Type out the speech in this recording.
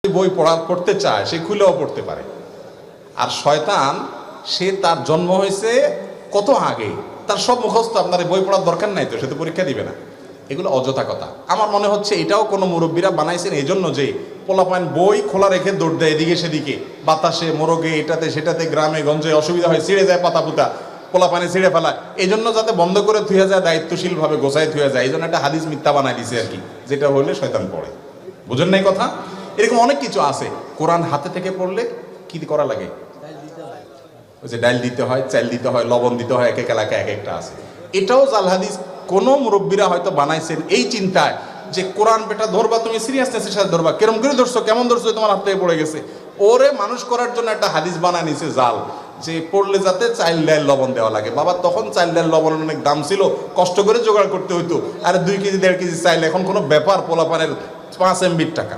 বই পড়তে চায় সে খুলেও পড়তে পারে। আর শয়তান সে তার জন্ম হয়েছে কত আগে, তার সব মুখস্থ, আপনার বই পড়ার দরকার নাই তো, সে তো পরীক্ষা দিবে না। এগুলো অযথা কথা। আমার মনে হচ্ছে এটাও কোনো মুরব্বীরা বানাইছেন এই জন্য যে পোলাপান বই খোলা রেখে দৌড় দেয় এদিকে সেদিকে, বাতাসে মোরগে এটাতে সেটাতে, গ্রামে গঞ্জে অসুবিধা হয়, ছিঁড়ে যায় পাতা পুতা, পোলাপানে ছিঁড়ে ফেলায়, এই জন্য যাতে বন্ধ করে থুয়ে যায়, দায়িত্বশীল ভাবে গোছায় থুয়ে যায়, এই জন্য একটা হাদিস মিথ্যা বানাই দিছে আর কি, যেটা হলে শয়তান পড়ে। বুঝেন নাই কথা? এরকম অনেক কিছু আছে। কোরআন হাতে থেকে পড়লে কি করা লাগে? ওই যে ডাল দিতে হয়, চাল দিতে হয়, লবণ দিতে হয়, এক এক এলাকায় এক একটা আছে। এটাও জাল হাদিস কোন মুরব্বীরা হয়তো বানাইছেন এই চিন্তায় যে কোরআন বেটা ধরবা তুমি সিরিয়াসনেসের সাথে ধরবা, কেরম করে ধরছো, কেমন ধরছো, তোমার হাত থেকে পড়ে গেছে, ওরে মানুষ করার জন্য একটা হাদিস বানায় নিছে জাল, যে পড়লে যাতে চাল ডাল লবণ দেওয়া লাগে। বাবা তখন চাল ডাল লবণের অনেক দাম ছিল, কষ্ট করে জোগাড় করতে হইতো। আর 2 কেজি 1.5 কেজি চাইল এখন কোনো ব্যাপার, পোলাপানের 5 MB টাকা।